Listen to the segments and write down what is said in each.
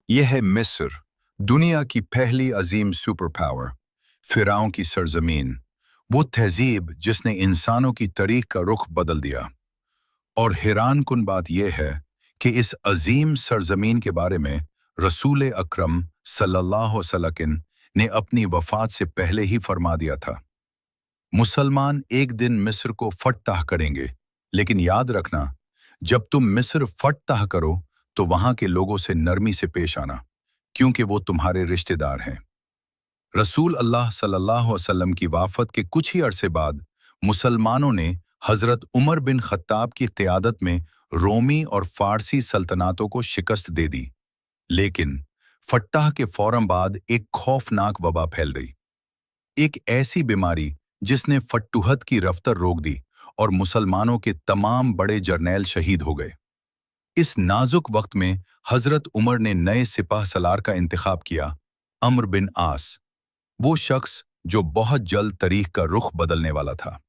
यह है मिस्र, दुनिया की पहली अजीम सुपर पावर, फिरौन की सरजमीन, वो तहजीब जिसने इंसानों की तारीख का रुख बदल दिया। और हैरान कुन बात यह है कि इस अजीम सरजमीन के बारे में रसूल अकरम सल्लल्लाहु अलैहि वसल्लम ने अपनी वफात से पहले ही फरमा दिया था। मुसलमान एक दिन मिस्र को फतह करेंगे, लेकिन याद रखना, जब तुम मिस्र फतह करो तो वहां के लोगों से नरमी से पेश आना, क्योंकि वो तुम्हारे रिश्तेदार हैं। रसूल अल्लाह सल्लल्लाहु अलैहि वसल्लम की वाफत के कुछ ही अरसे बाद मुसलमानों ने हजरत उमर बिन खत्ताब की क़यादत में रोमी और फारसी सल्तनतों को शिकस्त दे दी। लेकिन फतह के फौरन बाद एक खौफनाक वबा फैल गई, एक ऐसी बीमारी जिसने फतूहत की रफ्तार रोक दी और मुसलमानों के तमाम बड़े जर्नैल शहीद हो गए। इस नाजुक वक्त में हजरत उमर ने नए सिपाह सलार का इंतखाब किया, अम्र बिन आस, वो शख्स जो बहुत जल्द तारीख का रुख बदलने वाला था।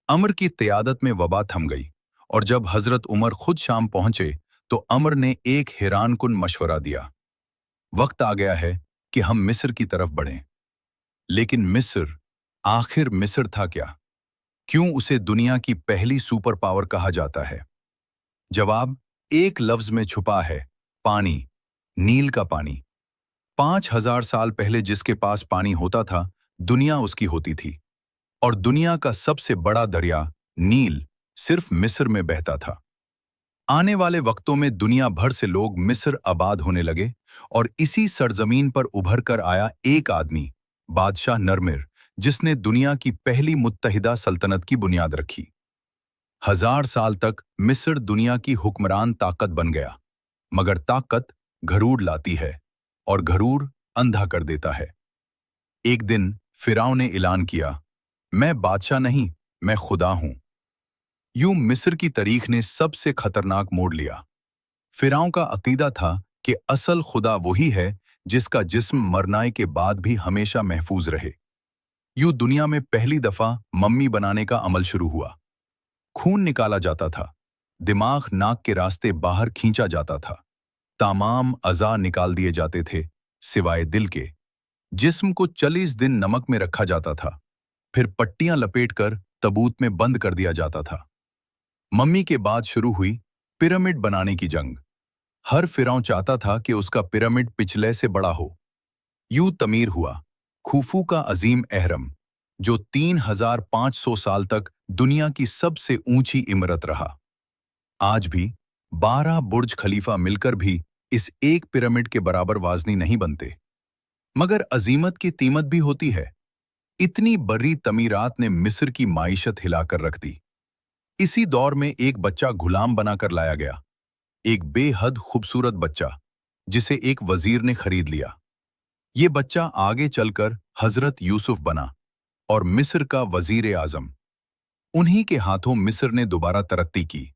अमर की क़यादत में वबा थम गई और जब हजरत उमर खुद शाम पहुंचे तो अमर ने एक हैरानकुन मशवरा दिया। वक्त आ गया है कि हम मिस्र की तरफ बढ़ें। लेकिन मिस्र, आखिर मिस्र था क्या? क्यों उसे दुनिया की पहली सुपर पावर कहा जाता है? जवाब एक लफ्ज में छुपा है, पानी, नील का पानी। 5000 साल पहले जिसके पास पानी होता था, दुनिया उसकी होती थी। और दुनिया का सबसे बड़ा दरिया नील सिर्फ मिस्र में बहता था। आने वाले वक्तों में दुनिया भर से लोग मिस्र आबाद होने लगे और इसी सरजमीन पर उभर कर आया एक आदमी, बादशाह नरमिर, जिसने दुनिया की पहली मुत्तहिदा सल्तनत की बुनियाद रखी। 1000 साल तक मिस्र दुनिया की हुक्मरान ताकत बन गया, मगर ताकत घरूर लाती है और घरूर अंधा कर देता है। एक दिन फिरौन ने ऐलान किया, मैं बादशाह नहीं, मैं खुदा हूं। यूं मिस्र की तारीख ने सबसे खतरनाक मोड़ लिया। फिरौन का अकीदा था कि असल खुदा वही है जिसका जिस्म मरनाए के बाद भी हमेशा महफूज रहे। यूं दुनिया में पहली दफा मम्मी बनाने का अमल शुरू हुआ। खून निकाला जाता था, दिमाग नाक के रास्ते बाहर खींचा जाता था, तमाम अज़ा निकाल दिए जाते थे सिवाय दिल के। जिस्म को 40 दिन नमक में रखा जाता था, फिर पट्टियां लपेटकर तबूत में बंद कर दिया जाता था। मम्मी के बाद शुरू हुई पिरामिड बनाने की जंग। हर फिरौन चाहता था कि उसका पिरामिड पिछले से बड़ा हो। यूं तमीर हुआ खुफू का अजीम अहरम, जो 3500 साल तक दुनिया की सबसे ऊंची इमारत रहा। आज भी 12 बुर्ज खलीफा मिलकर भी इस एक पिरामिड के बराबर वाजनी नहीं बनते। मगर अजीमत की कीमत भी होती है। इतनी बड़ी तमीरात ने मिस्र की माइशत हिलाकर रख दी। इसी दौर में एक बच्चा गुलाम बनाकर लाया गया, एक बेहद खूबसूरत बच्चा जिसे एक वजीर ने खरीद लिया। ये बच्चा आगे चलकर हजरत यूसुफ बना और मिस्र का वजीर आजम। उन्हीं के हाथों मिस्र ने दोबारा तरक्की की।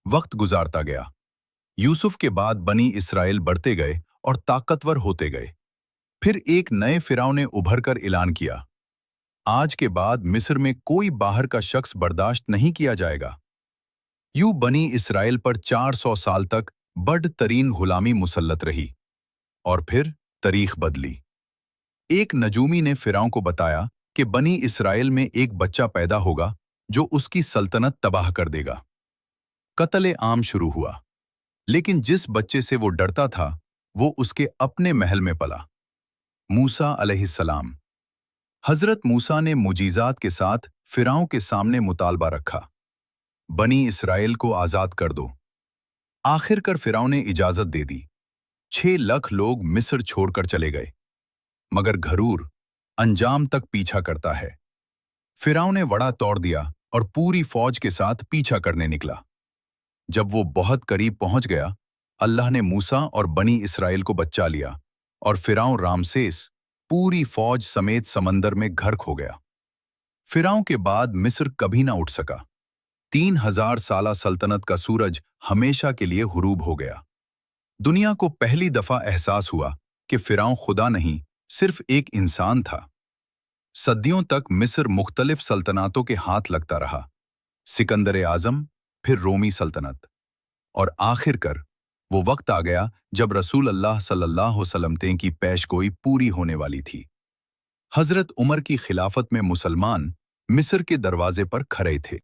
वक्त गुजारता गया, यूसुफ के बाद बनी इसराइल बढ़ते गए और ताकतवर होते गए। फिर एक नए फिरौन ने उभर कर ऐलान किया, आज के बाद मिस्र में कोई बाहर का शख्स बर्दाश्त नहीं किया जाएगा। यूं बनी इसराइल पर 400 साल तक बदतरीन गुलामी मुसल्लत रही। और फिर तारीख बदली। एक नजूमी ने फिरौन को बताया कि बनी इसराइल में एक बच्चा पैदा होगा जो उसकी सल्तनत तबाह कर देगा। कत्ल आम शुरू हुआ, लेकिन जिस बच्चे से वो डरता था वो उसके अपने महल में पला, मूसा अलैहिस्सलाम। हजरत मूसा ने मुजीजात के साथ फिरौन के सामने मुतालबा रखा, बनी इसराइल को आज़ाद कर दो। आखिरकार फिरौन ने इजाज़त दे दी। 6 लाख लोग मिस्र छोड़कर चले गए, मगर घरूर अंजाम तक पीछा करता है। फिरौन ने वड़ा तोड़ दिया और पूरी फौज के साथ पीछा करने निकला। जब वो बहुत करीब पहुंच गया, अल्लाह ने मूसा और बनी इसराइल को बचा लिया और फिरौन रामसेस पूरी फौज समेत समंदर में घर खो गया। फिरौन के बाद मिस्र कभी ना उठ सका। 3000 साला सल्तनत का सूरज हमेशा के लिए गुरूब हो गया। दुनिया को पहली दफा एहसास हुआ कि फिरौन खुदा नहीं, सिर्फ एक इंसान था। सदियों तक मिस्र मुख्तलिफ सल्तनतों के हाथ लगता रहा, सिकंदर आजम, फिर रोमी सल्तनत, और आखिरकार وہ وقت آ گیا جب رسول اللہ صلی اللہ علیہ وسلم کی پیش گوئی پوری ہونے والی تھی۔ حضرت عمر کی خلافت میں مسلمان مصر کے دروازے پر کھڑے تھے۔